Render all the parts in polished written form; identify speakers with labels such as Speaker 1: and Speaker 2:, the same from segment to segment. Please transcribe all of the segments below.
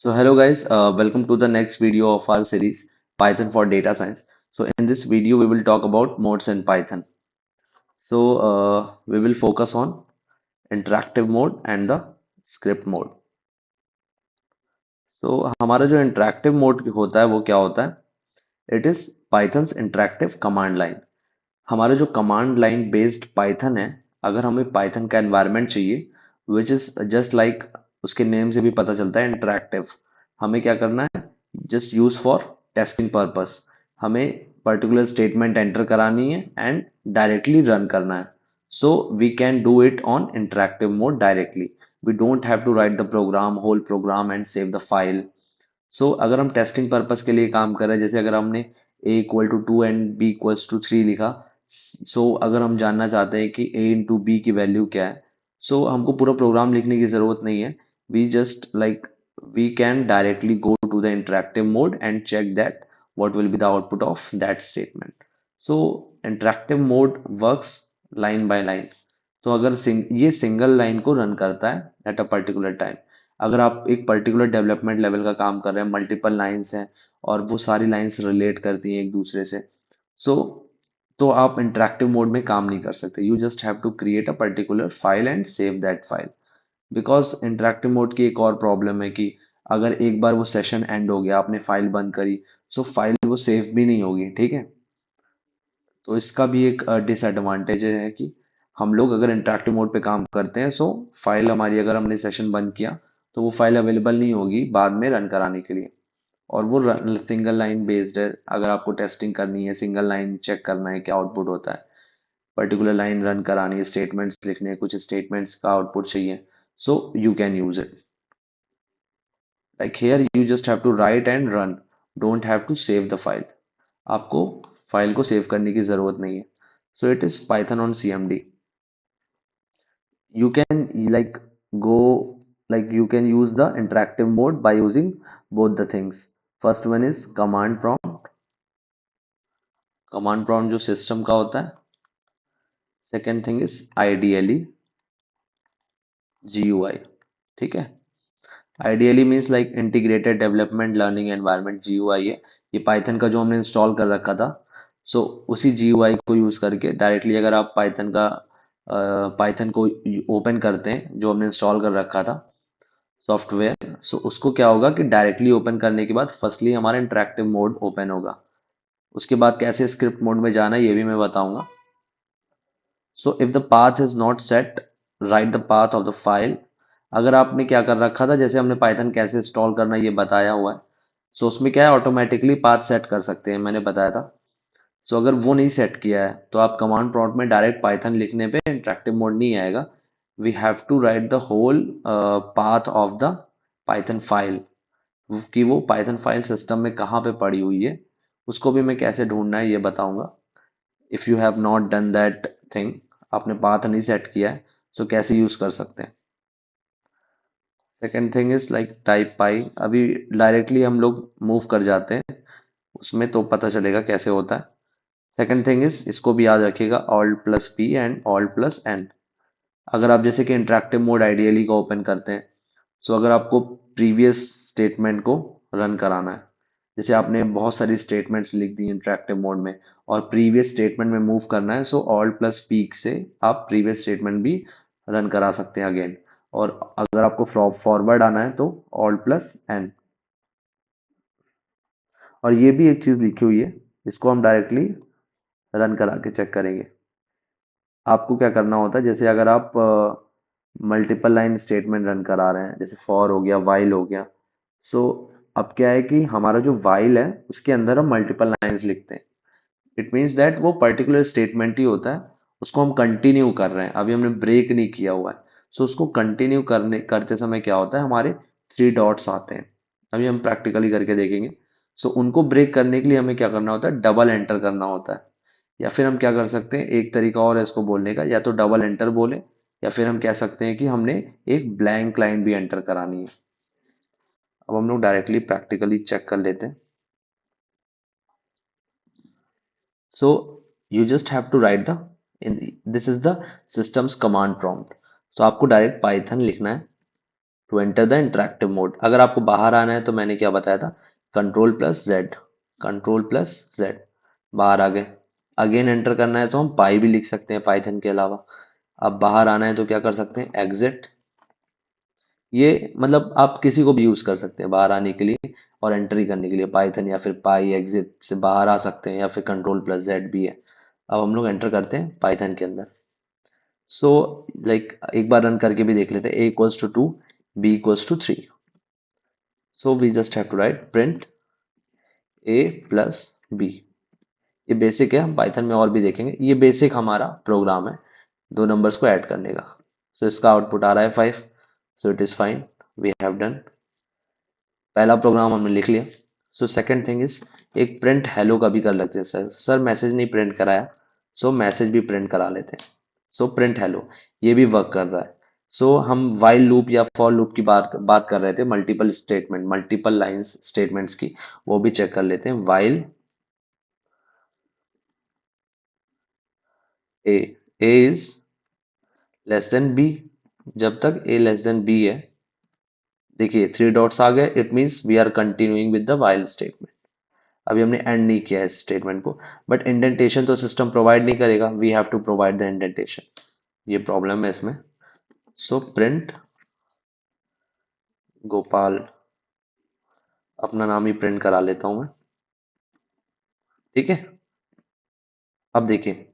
Speaker 1: So hello guys, welcome to the next video of our series Python for Data Science. So in this video we will talk about modes in Python. So we will focus on interactive mode and the script mode. So हमारा जो interactive mode होता है वो क्या होता है? It is Python's interactive command line. हमारा जो कमांड लाइन बेस्ड पाइथन है, अगर हमें पाइथन का एनवायरनमेंट चाहिए विच इज जस्ट लाइक उसके नेम से भी पता चलता है इंटरैक्टिव, हमें क्या करना है? Just use for testing purpose, हमें पर्टिकुलर स्टेटमेंट एंटर करानी है एंड डायरेक्टली रन करना है. So we can do it on interactive mode directly. We don't have to write the program, whole program and save the file. So अगर हम testing purpose के लिए काम कर रहे हैं, जैसे अगर हमने a = 2 एंड b = 3 लिखा, सो अगर हम जानना चाहते हैं कि a × b की वैल्यू क्या है, सो हमको पूरा प्रोग्राम लिखने की ज़रूरत नहीं है. We just like we can directly go to the interactive mode and check that what will be the output of that statement. So interactive mode works line by line. तो अगर ये सिंगल लाइन को run करता है at a particular time. अगर आप एक particular development level का काम कर रहे हैं, मल्टीपल लाइंस हैं और वो सारी लाइंस रिलेट करती हैं एक दूसरे से, सो तो आप इंटरेक्टिव मोड में काम नहीं कर सकते. You just have to create a particular file and save that file. Because interactive mode की एक और प्रॉब्लम है कि अगर एक बार वो सेशन एंड हो गया, आपने फाइल बंद करी, सो फाइल वो सेव भी नहीं होगी. ठीक है, तो इसका भी एक डिसएडवांटेज है कि हम लोग अगर इंटरेक्टिव मोड पे काम करते हैं, सो फाइल हमारी, अगर हमने सेशन बंद किया तो वो फाइल अवेलेबल नहीं होगी बाद में रन कराने के लिए. और वो सिंगल लाइन बेस्ड है. अगर आपको टेस्टिंग करनी है, सिंगल लाइन चेक करना है क्या आउटपुट होता है, पर्टिकुलर लाइन रन करानी है, स्टेटमेंट्स लिखने हैं, कुछ स्टेटमेंट्स का आउटपुट चाहिए, so you can use it. Like here you just have to write and run, don't have to save the file. आपको फाइल को सेव करने की जरूरत नहीं है. So it is Python on CMD. You can go you can use the interactive mode by using both the things. First one is command prompt. Command prompt जो system का होता है. Second thing is ideally GUI. ठीक है, ideally means like integrated development learning environment. GUI है ये Python का जो हमने इंस्टॉल कर रखा था. सो उसी GUI को यूज करके डायरेक्टली अगर आप पाइथन को ओपन करते हैं जो हमने इंस्टॉल कर रखा था सॉफ्टवेयर, सो उसको क्या होगा कि डायरेक्टली ओपन करने के बाद फर्स्टली हमारा इंटरेक्टिव मोड ओपन होगा. उसके बाद कैसे स्क्रिप्ट मोड में जाना है ये भी मैं बताऊंगा. So if the path is not set, right the path of the file. अगर आपने क्या कर रखा था, जैसे हमने पाइथन कैसे इंस्टॉल करना है ये बताया हुआ है, सो उसमें क्या है, ऑटोमेटिकली पाथ सेट कर सकते हैं, मैंने बताया था. सो अगर वो नहीं सेट किया है तो आप कमांड प्रॉम्प्ट में डायरेक्ट पाइथन लिखने पे इंटरेक्टिव मोड नहीं आएगा. We have to write the whole path of the Python file, कि वो पाइथन फाइल सिस्टम में कहाँ पे पड़ी हुई है, उसको भी मैं कैसे ढूंढना है ये बताऊंगा. If you have not done that thing, आपने पाथ नहीं सेट किया है, सो कैसे यूज कर सकते हैं. Second thing is like type py. अभी डायरेक्टली हम लोग मूव कर जाते हैं उसमें तो पता चलेगा कैसे होता है. सेकेंड थिंग इज, इसको भी याद रखिएगा, Alt+P एंड Alt+N. अगर आप जैसे कि इंटरेक्टिव मोड आइडियली को ओपन करते हैं, सो अगर आपको प्रीवियस स्टेटमेंट को रन कराना है, जैसे आपने बहुत सारी स्टेटमेंट्स लिख दी इंटरेक्टिव मोड में और प्रीवियस स्टेटमेंट में मूव करना है, सो Alt+P से आप प्रीवियस स्टेटमेंट भी रन करा सकते हैं अगेन. और अगर आपको फॉरवर्ड आना है तो Alt+N. और ये भी एक चीज़ लिखी हुई है, इसको हम डायरेक्टली रन करा के चेक करेंगे. आपको क्या करना होता है, जैसे अगर आप मल्टीपल लाइन स्टेटमेंट रन करा रहे हैं, जैसे फॉर हो गया, वाइल हो गया, सो अब क्या है कि हमारा जो वाइल है उसके अंदर हम मल्टीपल लाइंस लिखते हैं. इट मीन्स दैट वो पर्टिकुलर स्टेटमेंट ही होता है, उसको हम कंटिन्यू कर रहे हैं, अभी हमने ब्रेक नहीं किया हुआ है. सो उसको कंटिन्यू करने करते समय क्या होता है, हमारे 3 डॉट्स आते हैं. अभी हम प्रैक्टिकली करके देखेंगे. सो उनको ब्रेक करने के लिए हमें क्या करना होता है, डबल एंटर करना होता है. या फिर हम क्या कर सकते हैं, एक तरीका और है इसको बोलने का, या तो डबल एंटर बोले, या फिर हम कह सकते हैं कि हमने एक ब्लैंक लाइन भी एंटर करानी है. अब हम लोग डायरेक्टली प्रैक्टिकली चेक कर लेते हैं. So you just have to write the, in this is the systems command prompt. So आपको डायरेक्ट पाइथन लिखना है. To enter the interactive mode. अगर आपको बाहर आना है तो मैंने क्या बताया था, control plus Z, control plus Z, बाहर आ गए। अगेन एंटर करना है तो हम पाई भी लिख सकते हैं पाइथन के अलावा। अब बाहर आना है तो क्या कर सकते हैं, एग्जिट। ये मतलब आप किसी को भी यूज कर सकते हैं बाहर आने के लिए और एंट्री करने के लिए, पाइथन या फिर पाई एग्जिट से बाहर आ सकते हैं, या फिर कंट्रोल प्लस जेड भी है। अब हम लोग एंटर करते हैं पाइथन के अंदर। सो लाइक एक बार रन करके भी देख लेते हैं, a equals to 2, b equals to 3। So we just have to write print a plus b। ये बेसिक है, हम पाइथन में और भी देखेंगे। ये बेसिक हमारा प्रोग्राम है दो नंबर्स को ऐड करने का। सो इसका आउटपुट आ रहा है 5। So it is fine, we have done. पहला प्रोग्राम हमने लिख लिया। सो सेकंड थिंग इज एक प्रिंट हेलो का भी कर लेते हैं। सर मैसेज नहीं प्रिंट कराया, सो मैसेज भी प्रिंट करा लेते हैं। सो प्रिंट हेलो, ये भी वर्क कर रहा है। सो हम वाइल लूप या फॉर लूप की बात कर रहे थे, multiple statement, multiple lines statements की, वो भी चेक कर लेते हैं। While a, a is less than b, जब तक ए लेस देन बी है। देखिए थ्री डॉट्स आ गए, it means we are continuing with the while statement. अभी हमने एंड नहीं किया है इस स्टेटमेंट को, बट इंडेंटेशन तो सिस्टम प्रोवाइड नहीं करेगा, we have to provide the indentation. ये प्रॉब्लम है इसमें। सो प्रिंट गोपाल, अपना नाम ही प्रिंट करा लेता हूं मैं, ठीक है। अब देखिए,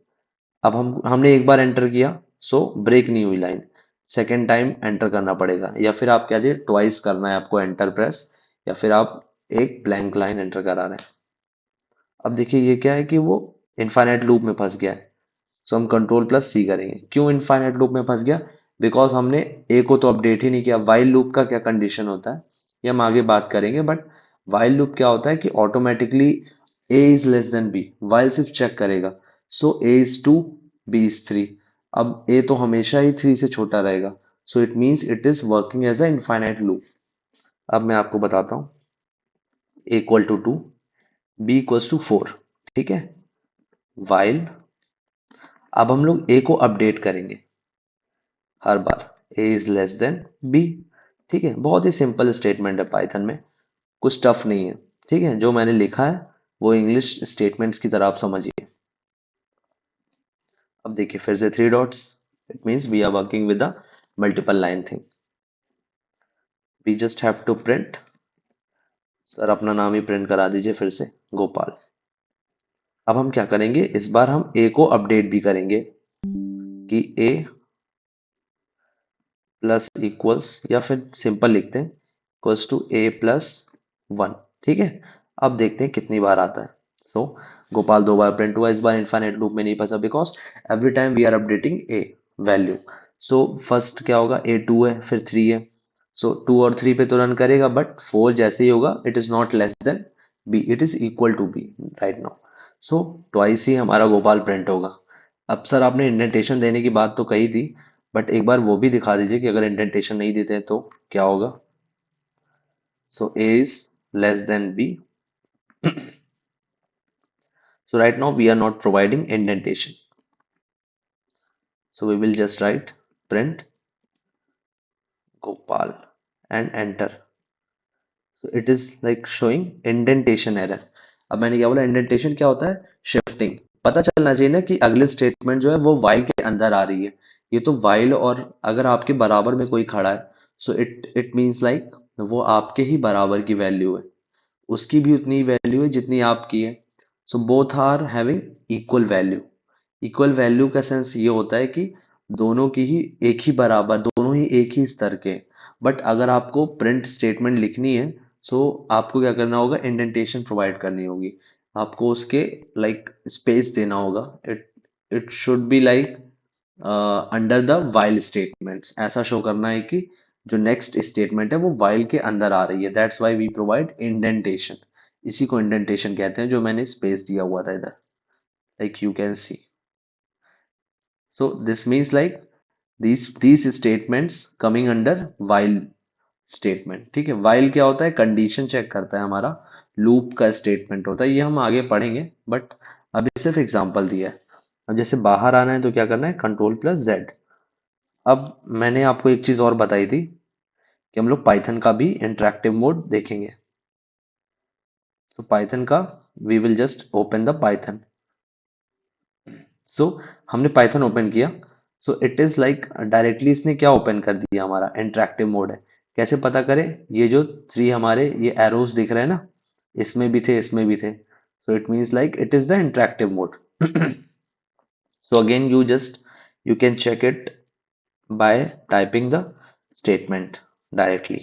Speaker 1: अब हमने एक बार एंटर किया, सो ब्रेक नहीं हुई लाइन, सेकेंड टाइम एंटर करना पड़ेगा, या फिर आप कह दीजिए ट्वाइस करना है आपको एंटर प्रेस, या फिर आप एक ब्लैंक लाइन एंटर करा रहे हैं। अब देखिए ये क्या है कि वो इनफाइनाइट लूप में फंस गया है। सो हम कंट्रोल प्लस सी करेंगे। क्यों इनफाइनाइट लूप में फंस गया, बिकॉज हमने ए को तो अपडेट ही नहीं किया। वाइल लूप का क्या कंडीशन होता है ये हम आगे बात करेंगे, बट वाइल लूप क्या होता है कि automatically a is less than b, while सिर्फ चेक करेगा। So A is 2, b is 3। अब ए तो हमेशा ही 3 से छोटा रहेगा, so it means it is working as a infinite loop. अब मैं आपको बताता हूँ, A equal to 2, B equals to 4, ठीक है। वाइल, अब हम लोग ए को अपडेट करेंगे हर बार, ए इज लेस देन बी, ठीक है। बहुत ही सिंपल स्टेटमेंट है पाइथन में, कुछ टफ नहीं है, ठीक है। जो मैंने लिखा है वो इंग्लिश स्टेटमेंट्स की तरह आप समझिए। अब देखिए फिर से three dots, it means we are working with the multiple line thing. We just have to print, sir अपना नाम ही प्रिंट करा दीजिए फिर से, गोपाल। अब हम क्या करेंगे, इस बार हम ए को अपडेट भी करेंगे कि ए प्लस इक्वल्स, या फिर सिंपल लिखते हैं इक्वल्स टू ए प्लस 1, ठीक है। अब देखते हैं कितनी बार आता है। सो गोपाल दो बार प्रिंट हुआ, इस बार इनफाइनाइट लूप में नहीं फंसा, because every time we are updating a value. So first क्या होगा, ए 2 है, फिर 3 है। सो 2 और 3 पे तो रन करेगा, बट 4 जैसे ही होगा it is not less than B, it is equal to B right now. So twice ही हमारा गोपाल प्रिंट होगा। अब सर आपने इंडेंटेशन देने की बात तो कही थी, बट एक बार वो भी दिखा दीजिए कि अगर इंडेंटेशन नहीं देते हैं तो क्या होगा। So A is less than B, so right now we are not providing indentation, so we will just write print Gopal and enter. So it is like showing indentation error. अब मैंने क्या बोला, इंडेंटेशन क्या होता है, shifting. पता चलना चाहिए ना कि अगले स्टेटमेंट जो है वो वाइल के अंदर आ रही है। ये तो वाइल, और अगर आपके बराबर में कोई खड़ा है, सो इट मीन्स लाइक वो आपके ही बराबर की वैल्यू है, उसकी भी उतनी वैल्यू है जितनी आपकी है। So both are having equal value. Equal value का सेंस ये होता है कि दोनों की ही एक ही बराबर, दोनों ही एक ही स्तर के। बट अगर आपको प्रिंट स्टेटमेंट लिखनी है, सो आपको क्या करना होगा, इंडेंटेशन प्रोवाइड करनी होगी। आपको उसके लाइक स्पेस देना होगा। It it should be like under the while statements, ऐसा शो करना है कि जो नेक्स्ट स्टेटमेंट है वो वाइल के अंदर आ रही है। That's why we provide indentation. इसी को इंडेंटेशन कहते हैं, जो मैंने स्पेस दिया हुआ था इधर, like you can see. So this means like these statements coming under while statement, ठीक है। वाइल क्या होता है, कंडीशन चेक करता है हमारा, लूप का स्टेटमेंट होता है। ये हम आगे पढ़ेंगे, बट अभी सिर्फ एग्जांपल दिया है। अब जैसे बाहर आना है तो क्या करना है, कंट्रोल प्लस जेड। अब मैंने आपको एक चीज और बताई थी कि हम लोग पाइथन का भी इंटरेक्टिव मोड देखेंगे। तो पाइथन का we will just open the Python. So हमने पाइथन ओपन किया। So it is like directly इसने क्या ओपन कर दिया, हमारा इंटरेक्टिव मोड है। कैसे पता करें? ये जो थ्री हमारे ये एरोज दिख रहे हैं ना, इसमें भी थे, इसमें भी थे। सो it means like it is the interactive mode. So again, you can check it by typing the statement directly.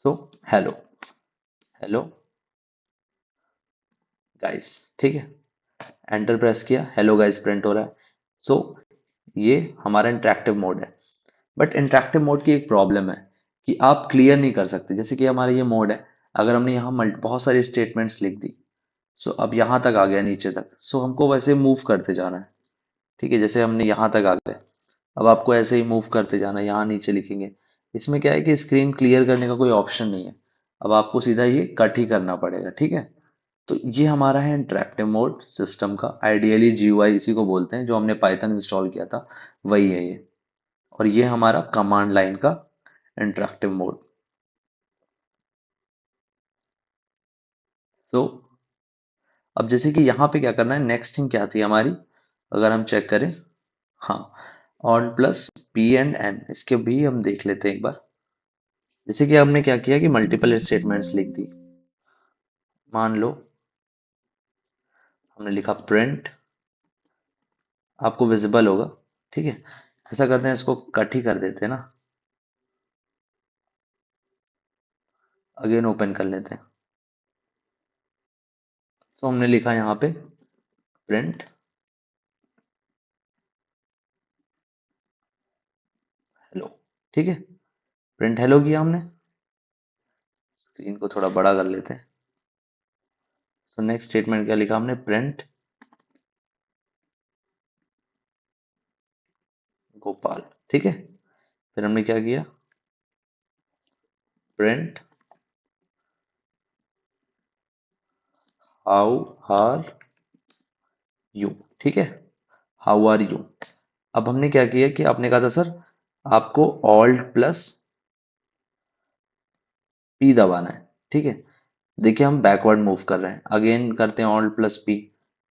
Speaker 1: So hello guys, ठीक है। एंटर प्रेस किया, हेलो गाइस प्रिंट हो रहा है। सो ये हमारा इंटरेक्टिव मोड है। बट इंटरेक्टिव मोड की एक प्रॉब्लम है कि आप क्लियर नहीं कर सकते। जैसे कि हमारा ये मोड है, अगर हमने यहाँ बहुत सारी स्टेटमेंट्स लिख दी, सो अब यहाँ तक आ गया नीचे तक, सो हमको वैसे मूव करते जाना है। ठीक है, जैसे हमने यहाँ तक आ गए, अब आपको ऐसे ही मूव करते जाना है, यहाँ नीचे लिखेंगे। इसमें क्या है कि स्क्रीन क्लियर करने का कोई ऑप्शन नहीं है, अब आपको सीधा ये कट ही करना पड़ेगा। ठीक है, तो ये हमारा है इंटरेक्टिव मोड सिस्टम का। आइडियली जीयूआई इसी को बोलते हैं, जो हमने पाइथन इंस्टॉल किया था वही है ये। और ये हमारा कमांड लाइन का इंटरेक्टिव मोड। तो अब जैसे कि यहाँ पे क्या करना है, नेक्स्ट थिंग क्या थी हमारी, अगर हम चेक करें, हाँ, on plus P and N, इसके भी हम देख लेते हैं एक बार। जैसे कि हमने क्या किया कि मल्टीपल स्टेटमेंट्स लिख दी। मान लो हमने लिखा प्रिंट, आपको विजिबल होगा। ठीक है, ऐसा करते हैं, इसको कट ही कर देते हैं ना, अगेन ओपन कर लेते हैं। तो हमने लिखा यहाँ पे प्रिंट हेलो। ठीक है, प्रिंट हेलो किया हमने। स्क्रीन को थोड़ा बड़ा कर लेते हैं। तो नेक्स्ट स्टेटमेंट क्या लिखा हमने, प्रिंट गोपाल। ठीक है, फिर हमने क्या किया, प्रिंट हाउ आर यू। ठीक है, हाउ आर यू। अब हमने क्या किया कि आपने कहा था सर आपको ऑल्ट प्लस पी दबाना है। ठीक है, देखिए हम बैकवर्ड मूव कर रहे हैं, अगेन करते हैं ऑल्ट प्लस पी,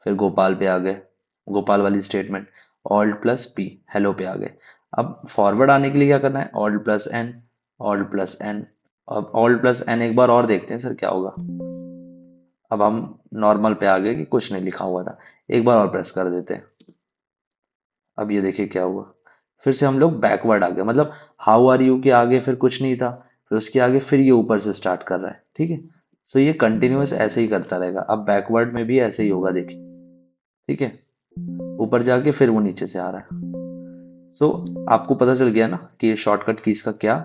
Speaker 1: फिर गोपाल पे आ गए, गोपाल वाली statement, alt plus P hello पे आ गए। अब फॉरवर्ड आने के लिए क्या करना है, alt plus N, alt plus N. अब ऑल्ट प्लस एन एक बार और देखते हैं सर क्या होगा। अब हम नॉर्मल पे आ गए कि कुछ नहीं लिखा हुआ था, एक बार और प्रेस कर देते हैं। अब ये देखिए क्या हुआ, फिर से हम लोग बैकवर्ड आ गए, मतलब हाउ आर यू के आगे फिर कुछ नहीं था, फिर उसके आगे फिर ये ऊपर से स्टार्ट कर रहा है। ठीक है, सो ये कंटिन्यूअस ऐसे ही करता रहेगा। अब बैकवर्ड में भी ऐसे ही होगा, देखिए। ठीक है, ऊपर जाके फिर वो नीचे से आ रहा है। सो आपको पता चल गया ना कि ये शॉर्टकट कीज का क्या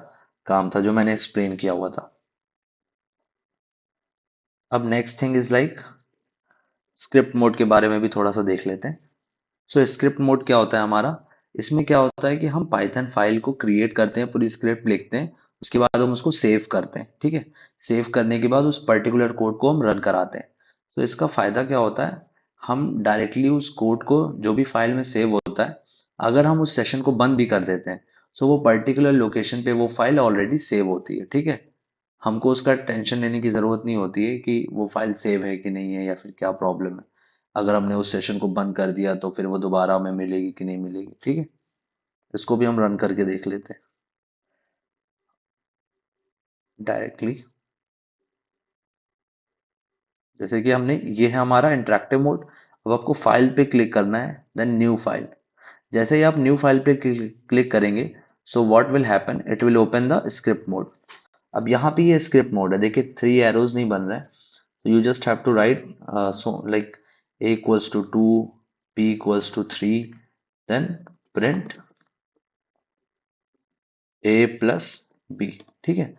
Speaker 1: काम था, जो मैंने एक्सप्लेन किया हुआ था। अब next thing is like script mode के बारे में भी थोड़ा सा देख लेते हैं। सो स्क्रिप्ट मोड क्या होता है हमारा, इसमें क्या होता है कि हम पाइथन फाइल को क्रिएट करते हैं, पूरी स्क्रिप्ट लिखते हैं, उसके बाद हम उसको सेव करते हैं। ठीक है, सेव करने के बाद उस पर्टिकुलर कोड को हम रन कराते हैं। सो इसका फायदा क्या होता है, हम डायरेक्टली उस कोड को जो भी फाइल में सेव होता है, अगर हम उस सेशन को बंद भी कर देते हैं, सो वो पर्टिकुलर लोकेशन पे वो फाइल ऑलरेडी सेव होती है। ठीक है, हमको उसका टेंशन लेने की ज़रूरत नहीं होती है कि वो फाइल सेव है कि नहीं है या फिर क्या प्रॉब्लम है। अगर हमने उस सेशन को बंद कर दिया तो फिर वो दोबारा हमें मिलेगी कि नहीं मिलेगी। ठीक है, इसको भी हम रन करके देख लेते हैं डायरेक्टली। जैसे कि हमने, ये है हमारा इंटरेक्टिव मोड। अब आपको फाइल पे क्लिक करना है, देन न्यू फाइल। जैसे ही आप न्यू फाइल पे क्लिक करेंगे, so what will happen, it will open the script mode. अब यहाँ पे ये स्क्रिप्ट मोड है, देखिए थ्री एरोज नहीं बन रहे हैं। So you just have to write so like a equals to 2, b equals to 3, then print a plus b। ठीक है,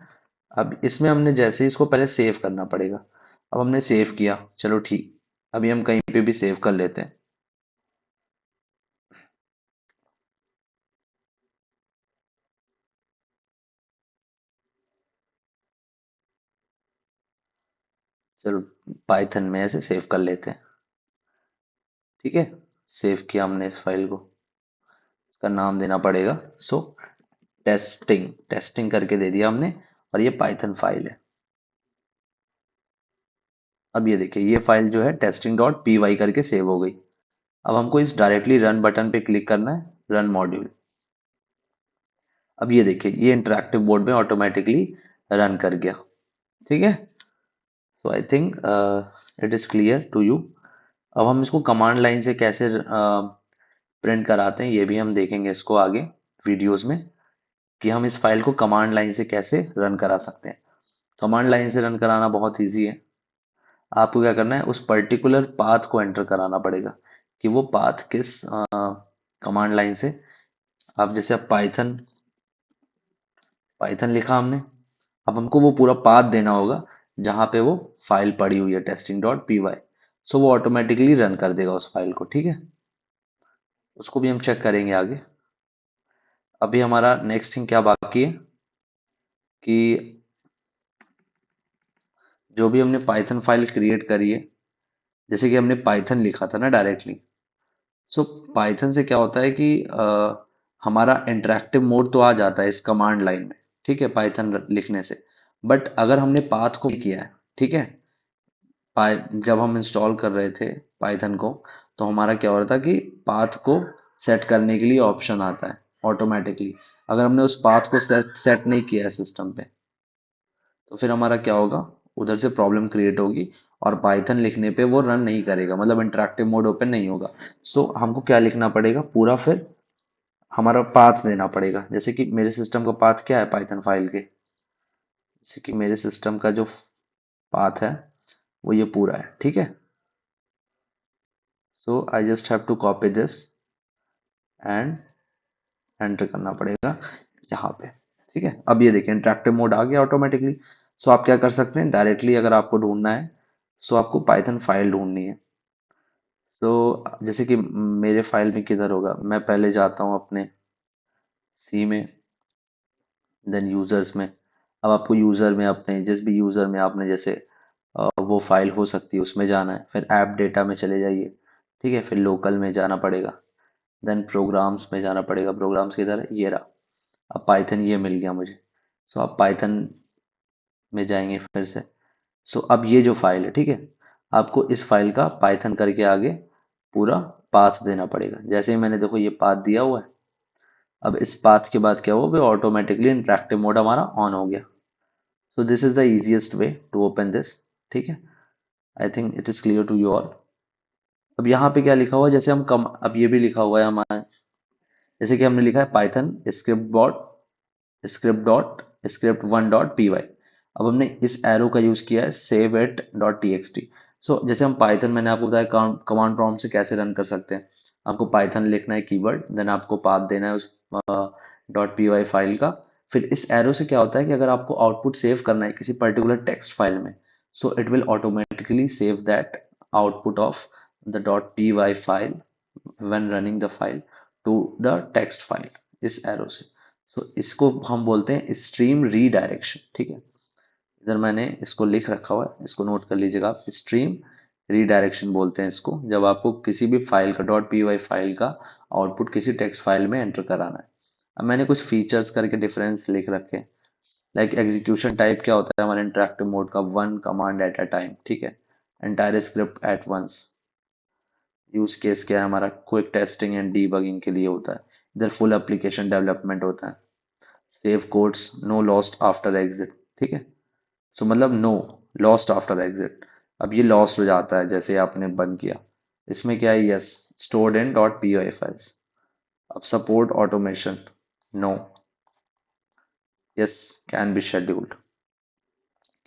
Speaker 1: अब इसमें हमने जैसे ही इसको पहले सेव करना पड़ेगा। अब हमने सेव किया, चलो ठीक, अभी हम कहीं पे भी सेव कर लेते हैं। चलो पाइथन में ऐसे सेव कर लेते हैं। ठीक है, सेव किया हमने इस फाइल को, इसका नाम देना पड़ेगा। सो टेस्टिंग टेस्टिंग करके दे दिया हमने, और ये पाइथन फाइल है। अब ये देखिए, ये फाइल जो है टेस्टिंग डॉट पी वाई करके सेव हो गई। अब हमको इस डायरेक्टली रन बटन पे क्लिक करना है, रन मॉड्यूल। अब ये देखिए, ये इंटरेक्टिव मोड में ऑटोमेटिकली रन कर गया। ठीक है, so I think it is clear to you. अब हम इसको कमांड लाइन से कैसे प्रिंट कराते हैं, ये भी हम देखेंगे इसको आगे वीडियोस में, कि हम इस फाइल को कमांड लाइन से कैसे रन करा सकते हैं। कमांड लाइन से रन कराना बहुत इजी है। आपको क्या करना है, उस पर्टिकुलर पाथ को एंटर कराना पड़ेगा कि वो पाथ किस कमांड लाइन से। अब जैसे अब पाइथन पाइथन लिखा हमने, अब हमको वो पूरा पाथ देना होगा जहाँ पे वो फाइल पड़ी हुई है टेस्टिंग डॉट पी वाई। सो वो ऑटोमेटिकली रन कर देगा उस फाइल को। ठीक है, उसको भी हम चेक करेंगे आगे। अभी हमारा नेक्स्ट थिंग क्या बाकी है कि जो भी हमने पाइथन फाइल क्रिएट करी है, जैसे कि हमने पाइथन लिखा था ना डायरेक्टली। सो पाइथन से क्या होता है कि हमारा इंटरेक्टिव मोड तो आ जाता है इस कमांड लाइन में। ठीक है, पाइथन लिखने से। बट अगर हमने पाथ को किया है, ठीक है, जब हम इंस्टॉल कर रहे थे पाइथन को, तो हमारा क्या हो रहा था कि पाथ को सेट करने के लिए ऑप्शन आता है ऑटोमेटिकली। अगर हमने उस पाथ को सेट नहीं किया है सिस्टम पे, तो फिर हमारा क्या होगा, उधर से प्रॉब्लम क्रिएट होगी और पाइथन लिखने पे वो रन नहीं करेगा, मतलब इंटरेक्टिव मोड ओपन नहीं होगा। सो हमको क्या लिखना पड़ेगा, पूरा फिर हमारा पाथ देना पड़ेगा। जैसे कि मेरे सिस्टम का पाथ क्या है पाइथन फाइल के, जैसे कि मेरे सिस्टम का जो पाथ है वो ये पूरा है। ठीक है, so I just have to copy this and enter करना पड़ेगा यहाँ पे। ठीक है, अब ये देखिए इंटरेक्टिव मोड आ गया ऑटोमेटिकली। सो आप क्या कर सकते हैं, डायरेक्टली अगर आपको ढूंढना है, सो आपको पाइथन फाइल ढूंढनी है। सो जैसे कि मेरे फाइल में किधर होगा, मैं पहले जाता हूँ अपने सी में, देन यूजर्स में। अब आपको यूजर में, अपने जिस भी यूजर में आपने जैसे वो फाइल हो सकती है उसमें जाना है, फिर ऐप डेटा में चले जाइए। ठीक है, फिर लोकल में जाना पड़ेगा, देन प्रोग्राम्स में जाना पड़ेगा। प्रोग्राम्स किधर है, ये रहा। अब पाइथन ये मिल गया मुझे। सो आप पाइथन में जाएंगे फिर से। सो अब ये जो फाइल है, ठीक है, आपको इस फाइल का पाइथन करके आगे पूरा पाथ देना पड़ेगा। जैसे ही मैंने देखो ये पाथ दिया हुआ है, अब इस पाथ के बाद क्या हुआ, वो ऑटोमेटिकली इंटरेक्टिव मोड हमारा ऑन हो गया। So this is the easiest way to open this. ठीक है, I think it is clear to you all. अब यहाँ पे क्या लिखा हुआ है, जैसे हम कम, अब ये भी लिखा हुआ है हमारा, जैसे कि हमने लिखा है Python script one dot P Y. अब हमने इस एरो का यूज किया है save at dot T X T. So जैसे हम पाइथन, मैंने आपको बताया कमांड प्रॉम्प्ट से कैसे रन कर सकते हैं। आपको पाइथन लिखना है कीवर्ड, देन आपको पाथ देना है उस डॉट पी वाई फाइल का। फिर इस एरो से क्या होता है कि अगर आपको आउटपुट सेव करना है किसी पर्टिकुलर टेक्स्ट फाइल में, so it will automatically save that output of the dot P Y file when running the file to the text file, इस एरो से। सो इसको हम बोलते हैं स्ट्रीम रीडायरेक्शन। ठीक है, इधर मैंने इसको लिख रखा हुआ है, इसको नोट कर लीजिएगा आप। स्ट्रीम रीडायरेक्शन बोलते हैं इसको, जब आपको किसी भी फाइल का डॉट पी वाई फाइल का आउटपुट किसी टेक्स्ट फाइल में एंटर कराना है। अब मैंने कुछ फीचर्स करके डिफरेंस लिख रखे हैं। लाइक एग्जीक्यूशन टाइप क्या होता है हमारे इंटरेक्टिव मोड का, one command at a time. ठीक है, entire script at once. Use case क्या है हमारा, क्विक टेस्टिंग एंड डीबगिंग के लिए होता है। इधर फुल एप्लीकेशन डेवलपमेंट होता है। Save codes, no lost after exit. ठीक है, सो मतलब नो लॉस्ट आफ्टर एग्जिट। अब ये लॉस्ट हो जाता है जैसे आपने बंद किया। इसमें क्या है, yes stored in dot P Y files. अब support automation, no, yes can be scheduled.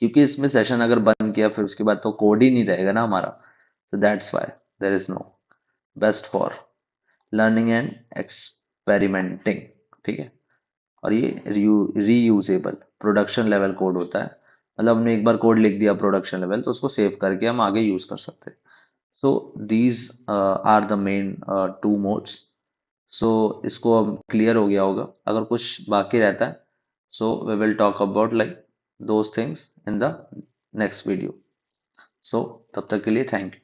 Speaker 1: क्योंकि इसमें सेशन अगर बंद किया फिर उसके बाद तो कोड ही नहीं रहेगा ना हमारा। so that's why there is no best for learning and experimenting। ठीक है, और ये रीयूजेबल प्रोडक्शन लेवल कोड होता है। मतलब हमने एक बार कोड लिख दिया प्रोडक्शन लेवल, तो उसको सेव करके हम आगे यूज कर सकते हैं। So these are the main two modes. सो इसको अब क्लियर हो गया होगा। अगर कुछ बाकी रहता है, so we will talk about like those things in the next video. So तब तक के लिए थैंक यू।